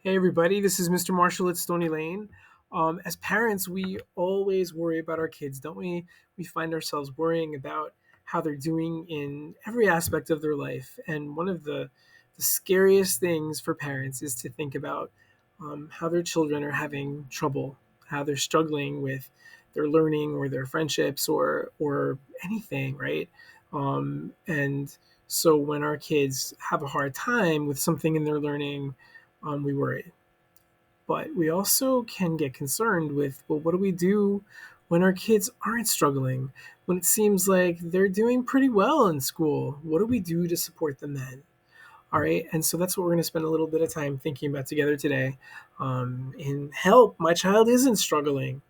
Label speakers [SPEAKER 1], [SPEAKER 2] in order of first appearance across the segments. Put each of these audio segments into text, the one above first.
[SPEAKER 1] Hey everybody, this is Mr. Marshall at Stony Lane. As parents, we always worry about our kids, don't we? We find ourselves worrying about how they're doing in every aspect of their life. And one of the scariest things for parents is to think about how their children are having trouble, how they're struggling with their learning or their friendships or anything, right? And so when our kids have a hard time with something in their learning, we worry. But we also can get concerned with, well, what do we do when our kids aren't struggling? When it seems like they're doing pretty well in school, what do we do to support them then? All right. And so that's what we're going to spend a little bit of time thinking about together today. In help, my child isn't struggling.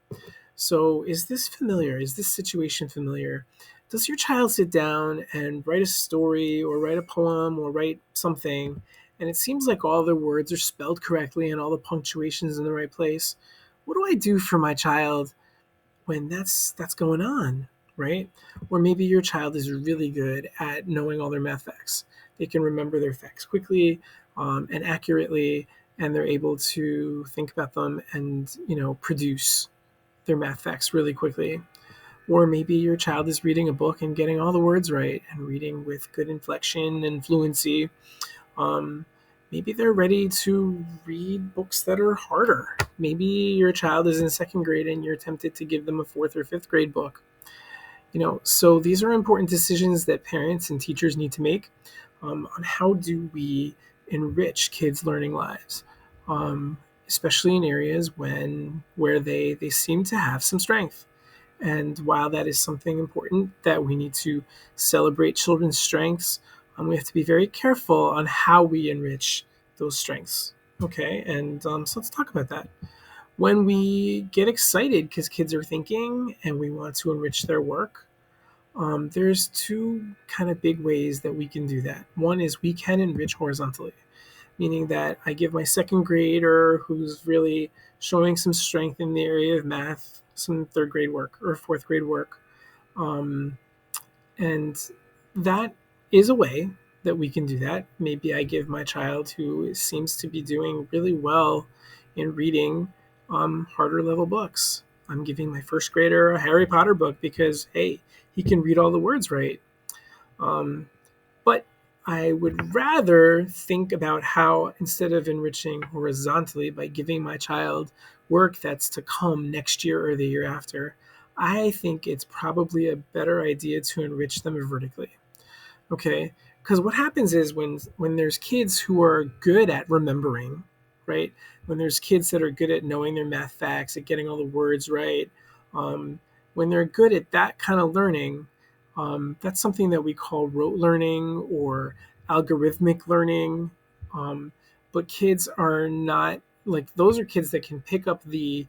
[SPEAKER 1] So, is this familiar? Is this situation familiar? Does your child sit down and write a story or write a poem or write something, and it seems like all the words are spelled correctly and all the punctuation's in the right place? What do I do for my child when that's going on, right? Or maybe your child is really good at knowing all their math facts. They can remember their facts quickly and accurately, and they're able to think about them and produce their math facts really quickly. Or maybe your child is reading a book and getting all the words right and reading with good inflection and fluency. Um, Maybe they're ready to read books that are harder. Maybe your child is in second grade and you're tempted to give them a fourth or fifth grade book. So these are important decisions that parents and teachers need to make on how do we enrich kids' learning lives, especially in areas where they seem to have some strength. And while that is something important that we need to celebrate children's strengths, we have to be very careful on how we enrich those strengths. Okay, and so let's talk about that. When we get excited because kids are thinking and we want to enrich their work, there's two kind of big ways that we can do that. One is we can enrich horizontally, meaning that I give my second grader who's really showing some strength in the area of math some third grade work or fourth grade work. Um, and that is a way that we can do that. Maybe I give my child who seems to be doing really well in reading harder level books. I'm giving my first grader a Harry Potter book because, hey, he can read all the words right. Um, but I would rather think about how, instead of enriching horizontally by giving my child work that's to come next year or the year after, I think it's probably a better idea to enrich them vertically. Okay? Because what happens is when there's kids who are good at remembering, right? When there's kids that are good at knowing their math facts, at getting all the words right, um, when they're good at that kind of learning, that's something that we call rote learning or algorithmic learning. Um, but kids are not like those are kids that can pick up the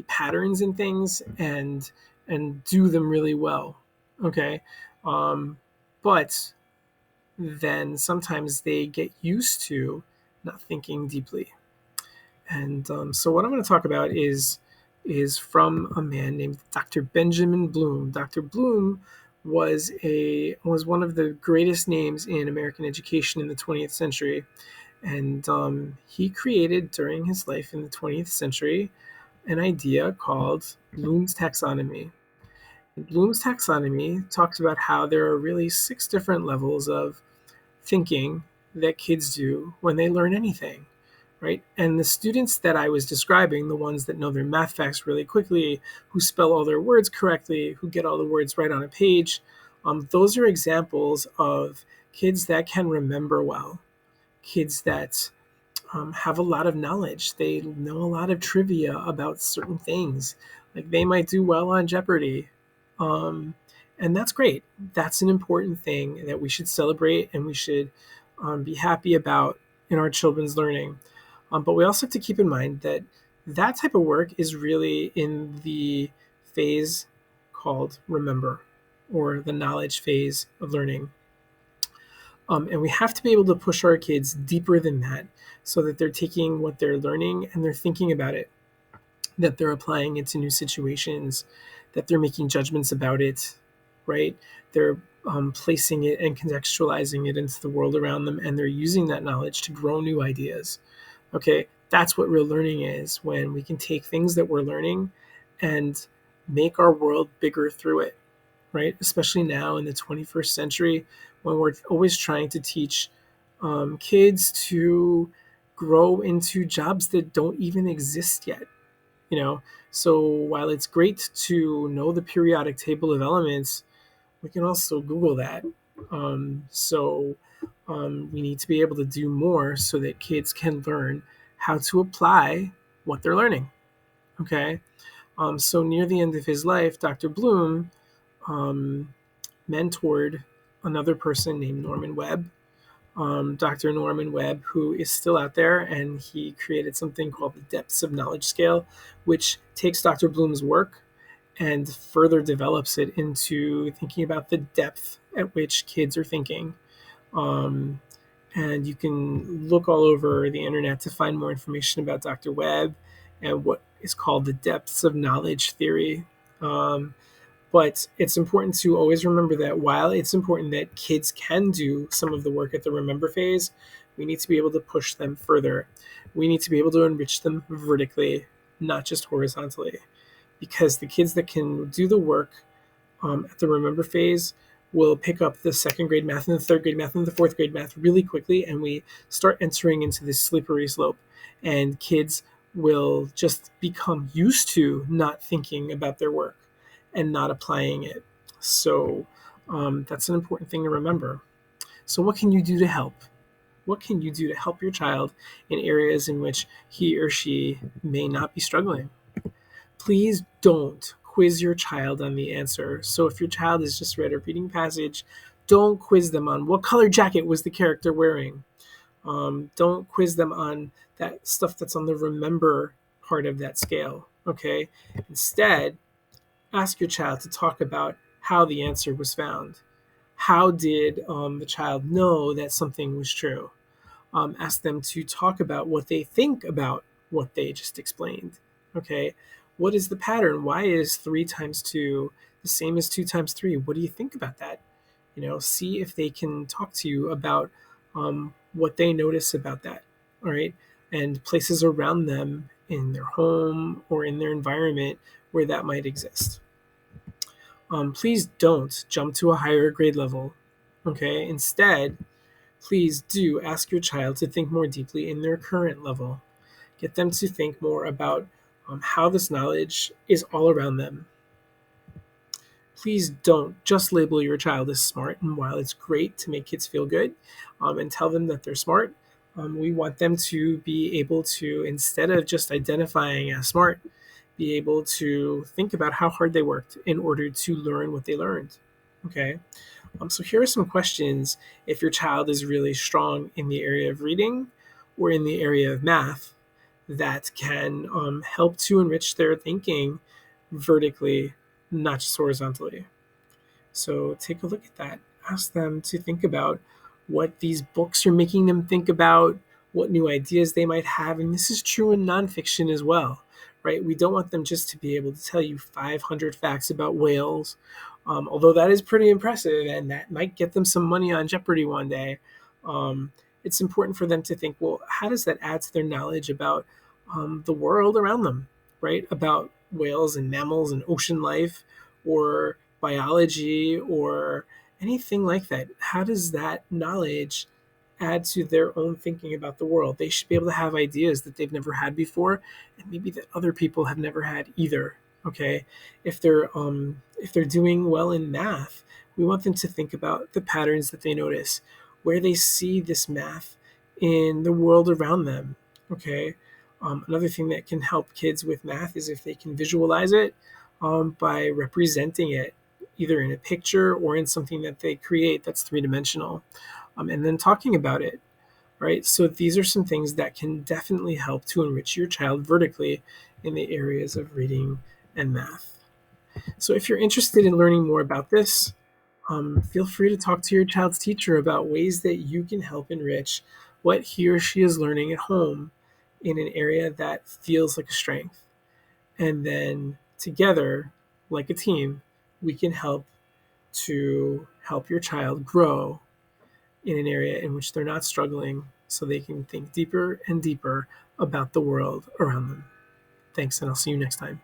[SPEAKER 1] patterns and things and do them really well. Okay, but then sometimes they get used to not thinking deeply. And so what I'm going to talk about is from a man named Dr. Benjamin Bloom. Dr. Bloom was one of the greatest names in American education in the 20th century, and he created during his life in the 20th century an idea called Bloom's taxonomy. Bloom's taxonomy talks about how there are really 6 different levels of thinking that kids do when they learn anything, right? And the students that I was describing, the ones that know their math facts really quickly, who spell all their words correctly, who get all the words right on a page, those are examples of kids that can remember well, kids that have a lot of knowledge. They know a lot of trivia about certain things. Like they might do well on Jeopardy. Um, and that's great. That's an important thing that we should celebrate and we should be happy about in our children's learning. But we also have to keep in mind that that type of work is really in the phase called remember or the knowledge phase of learning. And we have to be able to push our kids deeper than that so that they're taking what they're learning and they're thinking about it, that they're applying it to new situations, that they're making judgments about it, right? They're placing it and contextualizing it into the world around them, and they're using that knowledge to grow new ideas. Okay, That's what real learning is, when we can take things that we're learning and make our world bigger through it, right? Especially now in the 21st century, when we're always trying to teach kids to grow into jobs that don't even exist yet, you know? So while it's great to know the periodic table of elements, we can also Google that. We need to be able to do more so that kids can learn how to apply what they're learning. Okay. So near the end of his life, Dr. Bloom um, mentored another person named Norman Webb. Dr. Norman Webb, who is still out there, and he created something called the Depths of Knowledge Scale, which takes Dr. Bloom's work and further develops it into thinking about the depth at which kids are thinking. Um, and you can look all over the internet to find more information about Dr. Webb and what is called the depths of knowledge theory. But it's important to always remember that while it's important that kids can do some of the work at the remember phase, we need to be able to push them further. We need to be able to enrich them vertically, not just horizontally, because the kids that can do the work at the remember phase will pick up the second grade math and the third grade math and the fourth grade math really quickly, and we start entering into this slippery slope, and kids will just become used to not thinking about their work and not applying it. So that's an important thing to remember. So what can you do to help? What can you do to help your child in areas in which he or she may not be struggling? Please don't quiz your child on the answer. So if your child has just read a reading passage, don't quiz them on what color jacket was the character wearing. Don't quiz them on that stuff that's on the remember part of that scale. Okay. Instead, ask your child to talk about how the answer was found. How did the child know that something was true? Ask them to talk about what they think about what they just explained. Okay, what is the pattern? Why is 3 times 2 the same as 2 times 3? What do you think about that? See if they can talk to you about what they notice about that. All right, and places around them in their home or in their environment where that might exist. Please don't jump to a higher grade level. Okay, instead, please do ask your child to think more deeply in their current level. Get them to think more about how this knowledge is all around them. Please don't just label your child as smart. And while it's great to make kids feel good and tell them that they're smart, we want them to be able to, instead of just identifying as smart, be able to think about how hard they worked in order to learn what they learned. Okay. So here are some questions if your child is really strong in the area of reading or in the area of math that can help to enrich their thinking vertically, not just horizontally. So take a look at that. Ask them to think about what these books are making them think about, what new ideas they might have. And this is true in nonfiction as well, right? We don't want them just to be able to tell you 500 facts about whales, although that is pretty impressive and that might get them some money on Jeopardy one day. It's important for them to think, well, how does that add to their knowledge about the world around them, right? About whales and mammals and ocean life or biology or anything like that. How does that knowledge add to their own thinking about the world? They should be able to have ideas that they've never had before, and maybe that other people have never had either. Okay, if they're doing well in math, we want them to think about the patterns that they notice, where they see this math in the world around them. Okay, another thing that can help kids with math is if they can visualize it by representing it either in a picture or in something that they create that's three-dimensional, and then talking about it, right? So these are some things that can definitely help to enrich your child vertically in the areas of reading and math. So if you're interested in learning more about this, feel free to talk to your child's teacher about ways that you can help enrich what he or she is learning at home in an area that feels like a strength. And then together, like a team, we can help to help your child grow in an area in which they're not struggling so they can think deeper and deeper about the world around them. Thanks, and I'll see you next time.